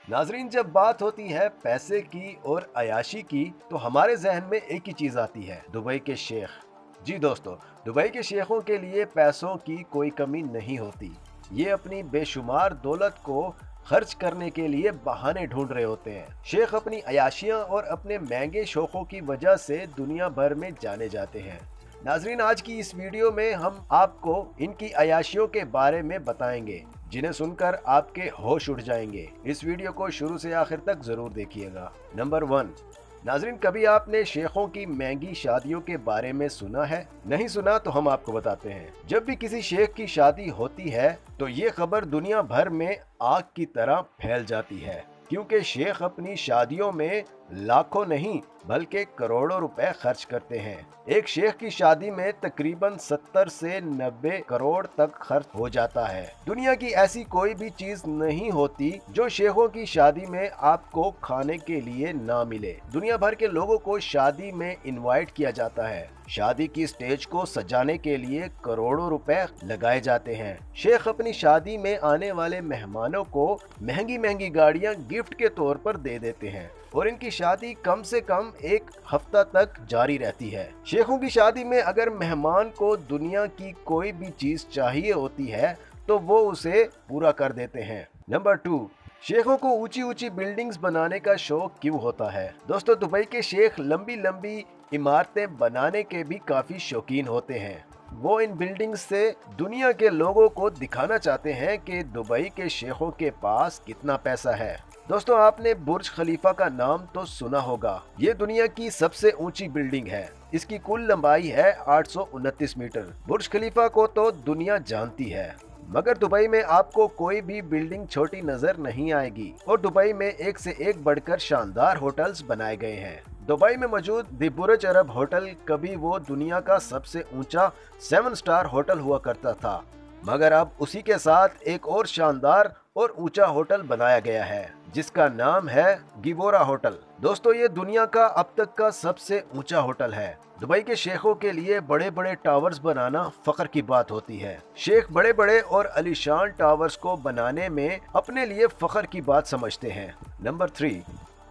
नाजरीन, जब बात होती है पैसे की और अयाशी की तो हमारे जहन में एक ही चीज आती है, दुबई के शेख। जी दोस्तों, दुबई के शेखों के लिए पैसों की कोई कमी नहीं होती। ये अपनी बेशुमार दौलत को खर्च करने के लिए बहाने ढूंढ रहे होते हैं। शेख अपनी अयाशियां और अपने महंगे शौकों की वजह से दुनिया भर में जाने जाते हैं। नाजरीन, आज की इस वीडियो में हम आपको इनकी अयाशियों के बारे में बताएंगे जिन्हें सुनकर आपके होश उड़ जाएंगे। इस वीडियो को शुरू से आखिर तक जरूर देखिएगा। नंबर 1। नाजरीन, कभी आपने शेखों की महंगी शादियों के बारे में सुना है? नहीं सुना तो हम आपको बताते हैं। जब भी किसी शेख की शादी होती है तो ये खबर दुनिया भर में आग की तरह फैल जाती है, क्योंकि शेख अपनी शादियों में लाखों नहीं बल्कि करोड़ों रुपए खर्च करते हैं। एक शेख की शादी में तकरीबन 70 से 90 करोड़ तक खर्च हो जाता है। दुनिया की ऐसी कोई भी चीज नहीं होती जो शेखों की शादी में आपको खाने के लिए ना मिले। दुनिया भर के लोगों को शादी में इनवाइट किया जाता है। शादी की स्टेज को सजाने के लिए करोड़ों रुपए लगाए जाते हैं। शेख अपनी शादी में आने वाले मेहमानों को महंगी महंगी गाड़ियां गिफ्ट के तौर पर दे देते हैं और इनकी शादी कम से कम एक हफ्ता तक जारी रहती है। शेखों की शादी में अगर मेहमान को दुनिया की कोई भी चीज चाहिए होती है तो वो उसे पूरा कर देते हैं। नंबर 2। शेखों को ऊंची ऊंची बिल्डिंग्स बनाने का शौक क्यों होता है? दोस्तों, दुबई के शेख लंबी लंबी इमारतें बनाने के भी काफी शौकीन होते हैं। वो इन बिल्डिंग्स से दुनिया के लोगों को दिखाना चाहते हैं कि दुबई के शेखों के पास कितना पैसा है। दोस्तों, आपने बुर्ज खलीफा का नाम तो सुना होगा। ये दुनिया की सबसे ऊंची बिल्डिंग है। इसकी कुल लंबाई है 829 मीटर। बुर्ज खलीफा को तो दुनिया जानती है, मगर दुबई में आपको कोई भी बिल्डिंग छोटी नजर नहीं आएगी और दुबई में एक से एक बढ़कर शानदार होटल्स बनाए गए हैं। दुबई में मौजूद द बुर्ज अरब होटल कभी वो दुनिया का सबसे ऊंचा 7 स्टार होटल हुआ करता था, मगर अब उसी के साथ एक और शानदार और ऊंचा होटल बनाया गया है जिसका नाम है गिबोरा होटल। दोस्तों, ये दुनिया का अब तक का सबसे ऊंचा होटल है। दुबई के शेखों के लिए बड़े बड़े टावर्स बनाना फख्र की बात होती है। शेख बड़े बड़े और आलीशान टावर्स को बनाने में अपने लिए फख्र की बात समझते हैं। नंबर 3।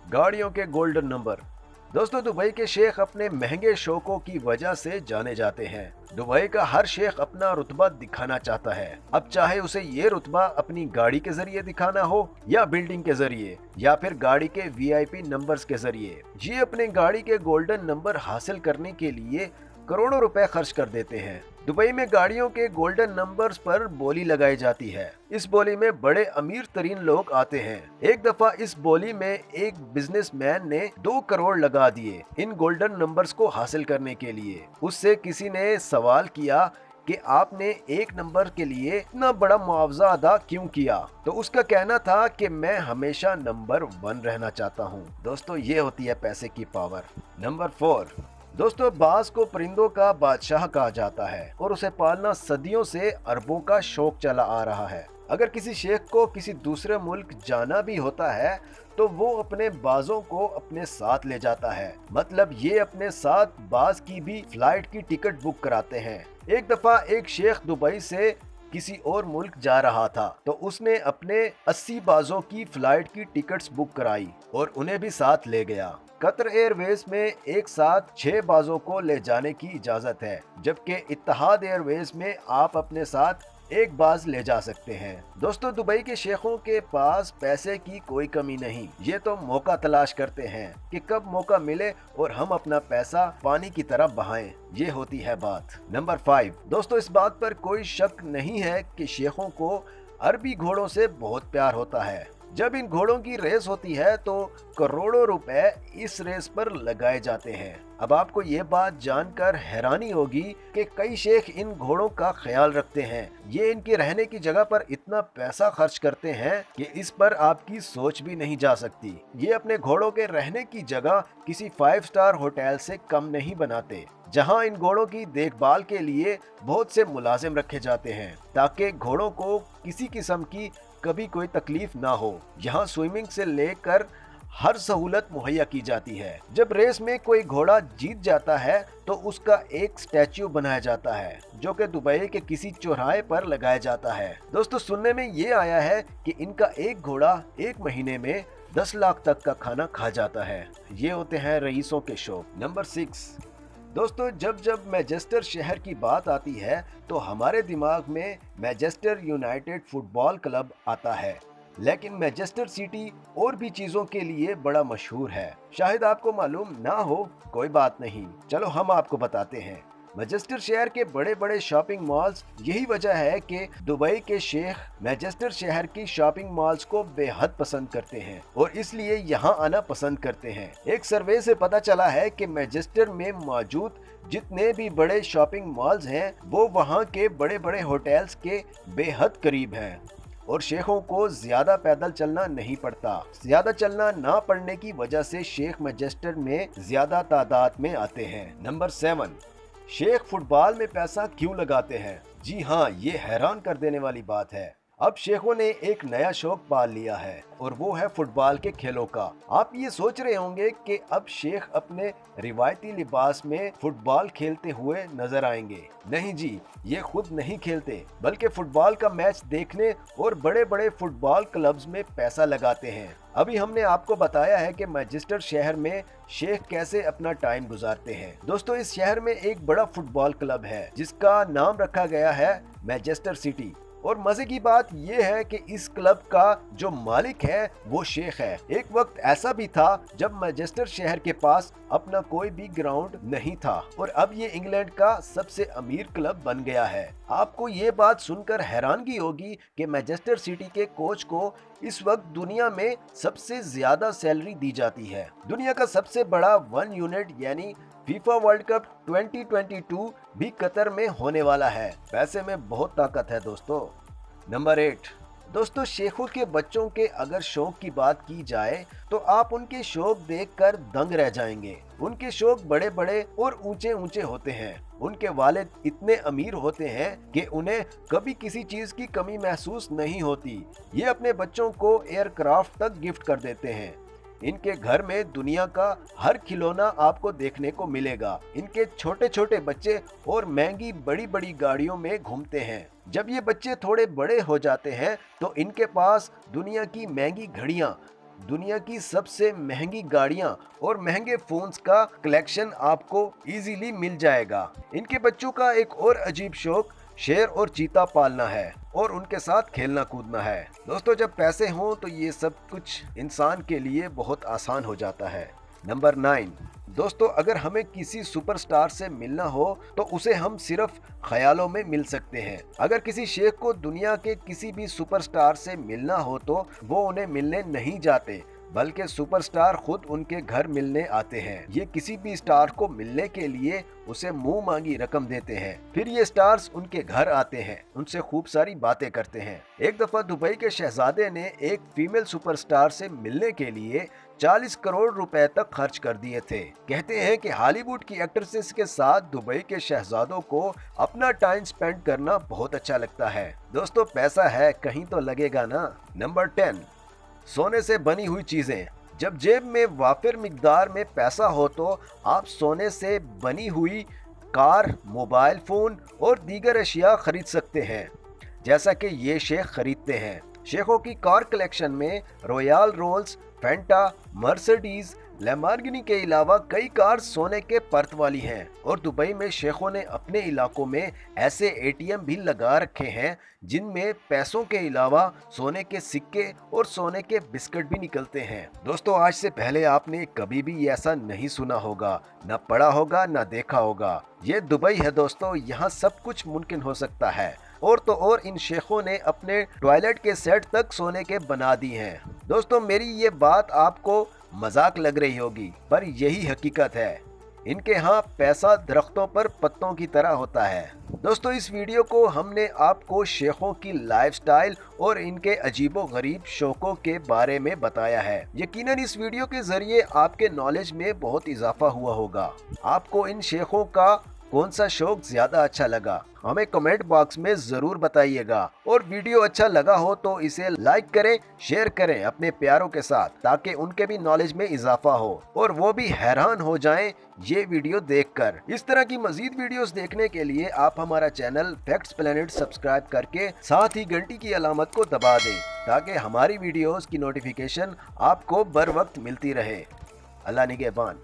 गाड़ियों के गोल्डन नंबर। दोस्तों, दुबई के शेख अपने महंगे शौकों की वजह से जाने जाते हैं। दुबई का हर शेख अपना रुतबा दिखाना चाहता है। अब चाहे उसे ये रुतबा अपनी गाड़ी के जरिए दिखाना हो या बिल्डिंग के जरिए या फिर गाड़ी के वीआईपी नंबर्स के जरिए, ये अपने गाड़ी के गोल्डन नंबर हासिल करने के लिए करोड़ों रुपए खर्च कर देते हैं। दुबई में गाड़ियों के गोल्डन नंबर्स पर बोली लगाई जाती है। इस बोली में बड़े अमीर तरीन लोग आते हैं। एक दफा इस बोली में एक बिजनेसमैन ने 2 करोड़ लगा दिए इन गोल्डन नंबर्स को हासिल करने के लिए। उससे किसी ने सवाल किया कि आपने एक नंबर के लिए इतना बड़ा मुआवजा अदा क्यों किया? तो उसका कहना था कि मैं हमेशा नंबर 1 रहना चाहता हूँ। दोस्तों, ये होती है पैसे की पावर। नंबर 4। दोस्तों, बाज को परिंदों का बादशाह कहा जाता है और उसे पालना सदियों से अरबों का शौक चला आ रहा है। अगर किसी शेख को किसी दूसरे मुल्क जाना भी होता है तो वो अपने बाजों को अपने साथ ले जाता है। मतलब ये अपने साथ बाज की भी फ्लाइट की टिकट बुक कराते हैं। एक दफा एक शेख दुबई से किसी और मुल्क जा रहा था तो उसने अपने 80 बाजों की फ्लाइट की टिकट्स बुक कराई और उन्हें भी साथ ले गया। कतर एयरवेज में एक साथ 6 बाजों को ले जाने की इजाजत है, जबकि इत्तेहाद एयरवेज में आप अपने साथ एक बाज ले जा सकते हैं। दोस्तों, दुबई के शेखों के पास पैसे की कोई कमी नहीं। ये तो मौका तलाश करते हैं कि कब मौका मिले और हम अपना पैसा पानी की तरह बहाएं। ये होती है बात। नंबर 5। दोस्तों, इस बात पर कोई शक नहीं है कि शेखों को अरबी घोड़ों से बहुत प्यार होता है। जब इन घोड़ों की रेस होती है तो करोड़ों रुपए इस रेस पर लगाए जाते हैं। अब आपको ये बात जानकर हैरानी होगी कि कई शेख इन घोड़ों का ख्याल रखते हैं। ये इनके रहने की जगह पर इतना पैसा खर्च करते हैं कि इस पर आपकी सोच भी नहीं जा सकती। ये अपने घोड़ों के रहने की जगह किसी 5 स्टार होटल से कम नहीं बनाते, जहां इन घोड़ों की देखभाल के लिए बहुत से मुलाजिम रखे जाते हैं ताकि घोड़ों को किसी किस्म की कभी कोई तकलीफ ना हो। यहाँ स्विमिंग से लेकर हर सहूलत मुहैया की जाती है। जब रेस में कोई घोड़ा जीत जाता है तो उसका एक स्टैच्यू बनाया जाता है जो कि दुबई के किसी चौराहे पर लगाया जाता है। दोस्तों सुनने में ये आया है कि इनका एक घोड़ा एक महीने में 10 लाख तक का खाना खा जाता है। ये होते हैं रईसों के शौक। नंबर 6, दोस्तों जब जब मैनचेस्टर शहर की बात आती है तो हमारे दिमाग में मैनचेस्टर यूनाइटेड फुटबॉल क्लब आता है, लेकिन मैनचेस्टर सिटी और भी चीजों के लिए बड़ा मशहूर है। शायद आपको मालूम ना हो, कोई बात नहीं, चलो हम आपको बताते हैं। मैनचेस्टर शहर के बड़े बड़े शॉपिंग मॉल्स, यही वजह है कि दुबई के शेख मैनचेस्टर शहर की शॉपिंग मॉल्स को बेहद पसंद करते हैं और इसलिए यहाँ आना पसंद करते हैं। एक सर्वे से पता चला है कि मैनचेस्टर में मौजूद जितने भी बड़े शॉपिंग मॉल्स हैं वो वहाँ के बड़े बड़े होटल्स के बेहद करीब हैं और शेखों को ज्यादा पैदल चलना नहीं पड़ता। ज्यादा चलना ना पड़ने की वजह से शेख मैनचेस्टर में ज्यादा तादाद में आते हैं। नंबर 7, शेख फुटबॉल में पैसा क्यों लगाते हैं? जी हाँ, ये हैरान कर देने वाली बात है। अब शेखों ने एक नया शौक पाल लिया है और वो है फुटबॉल के खेलों का। आप ये सोच रहे होंगे कि अब शेख अपने रिवायती लिबास में फुटबॉल खेलते हुए नजर आएंगे। नहीं जी, ये खुद नहीं खेलते बल्कि फुटबॉल का मैच देखने और बड़े बड़े फुटबॉल क्लब्स में पैसा लगाते हैं। अभी हमने आपको बताया है कि मैनचेस्टर शहर में शेख कैसे अपना टाइम गुजारते हैं। दोस्तों इस शहर में एक बड़ा फुटबॉल क्लब है जिसका नाम रखा गया है मैनचेस्टर सिटी और मजे की बात यह है कि इस क्लब का जो मालिक है वो शेख है। एक वक्त ऐसा भी था जब मैनचेस्टर शहर के पास अपना कोई भी ग्राउंड नहीं था और अब ये इंग्लैंड का सबसे अमीर क्लब बन गया है। आपको ये बात सुनकर हैरानगी होगी कि मैनचेस्टर सिटी के कोच को इस वक्त दुनिया में सबसे ज्यादा सैलरी दी जाती है। दुनिया का सबसे बड़ा 1 यूनिट यानी फीफा वर्ल्ड कप 2022 भी कतर में होने वाला है। पैसे में बहुत ताकत है दोस्तों। नंबर 8, दोस्तों शेखों के बच्चों के अगर शौक की बात की जाए तो आप उनके शौक देखकर दंग रह जाएंगे। उनके शौक बड़े बड़े और ऊंचे ऊंचे होते हैं। उनके वालिद इतने अमीर होते हैं कि उन्हें कभी किसी चीज की कमी महसूस नहीं होती। ये अपने बच्चों को एयरक्राफ्ट तक गिफ्ट कर देते हैं। इनके घर में दुनिया का हर खिलौना आपको देखने को मिलेगा। इनके छोटे छोटे बच्चे और महंगी बड़ी बड़ी गाड़ियों में घूमते हैं। जब ये बच्चे थोड़े बड़े हो जाते हैं तो इनके पास दुनिया की महंगी घड़ियां, दुनिया की सबसे महंगी गाड़ियां और महंगे फोन्स का कलेक्शन आपको इजीली मिल जाएगा। इनके बच्चों का एक और अजीब शौक शेर और चीता पालना है और उनके साथ खेलना कूदना है। दोस्तों जब पैसे हों तो ये सब कुछ इंसान के लिए बहुत आसान हो जाता है। नंबर 9, दोस्तों अगर हमें किसी सुपरस्टार से मिलना हो तो उसे हम सिर्फ ख्यालों में मिल सकते हैं। अगर किसी शेख को दुनिया के किसी भी सुपरस्टार से मिलना हो तो वो उन्हें मिलने नहीं जाते बल्कि सुपरस्टार खुद उनके घर मिलने आते हैं। ये किसी भी स्टार को मिलने के लिए उसे मुंह मांगी रकम देते हैं। फिर ये स्टार्स उनके घर आते हैं, उनसे खूब सारी बातें करते हैं। एक दफा दुबई के शहजादे ने एक फीमेल सुपरस्टार से मिलने के लिए 40 करोड़ रुपए तक खर्च कर दिए थे। कहते हैं कि हॉलीवुड की एक्ट्रेसेस के साथ दुबई के शहजादों को अपना टाइम स्पेंड करना बहुत अच्छा लगता है। दोस्तों पैसा है कहीं तो लगेगा ना। नंबर 10, सोने से बनी हुई चीजें। जब जेब में वाफिर मिकदार में पैसा हो तो आप सोने से बनी हुई कार, मोबाइल फोन और दीगर अशिया खरीद सकते हैं, जैसा कि ये शेख खरीदते हैं। शेखों की कार कलेक्शन में रॉयल रोल्स, फेंटा, मर्सिडीज, लैम्बोर्गिनी के अलावा कई कार सोने के परत वाली हैं और दुबई में शेखों ने अपने इलाकों में ऐसे एटीएम भी लगा रखे हैं जिनमें पैसों के अलावा सोने के सिक्के और सोने के बिस्किट भी निकलते हैं। दोस्तों आज से पहले आपने कभी भी ऐसा नहीं सुना होगा, ना पढ़ा होगा, ना देखा होगा। ये दुबई है दोस्तों, यहाँ सब कुछ मुमकिन हो सकता है। और तो और इन शेखों ने अपने टॉयलेट के सेट तक सोने के बना दी हैं। दोस्तों मेरी ये बात आपको मजाक लग रही होगी पर यही हकीकत है। इनके यहाँ पैसा दरख्तों पर पत्तों की तरह होता है। दोस्तों इस वीडियो को हमने आपको शेखों की लाइफस्टाइल और इनके अजीबो गरीब शौकों के बारे में बताया है। यकीनन इस वीडियो के जरिए आपके नॉलेज में बहुत इजाफा हुआ होगा। आपको इन शेखों का कौन सा शौक ज्यादा अच्छा लगा, हमें कमेंट बॉक्स में जरूर बताइएगा। और वीडियो अच्छा लगा हो तो इसे लाइक करें, शेयर करें अपने प्यारों के साथ, ताकि उनके भी नॉलेज में इजाफा हो और वो भी हैरान हो जाएं ये वीडियो देखकर। इस तरह की मजीद वीडियोस देखने के लिए आप हमारा चैनल फैक्ट्स प्लेनेट सब्सक्राइब करके साथ ही घंटी की अलामत को दबा दें, ताकि हमारी वीडियोस की नोटिफिकेशन आपको बर वक्त मिलती रहे। अल्लाह निगहबान।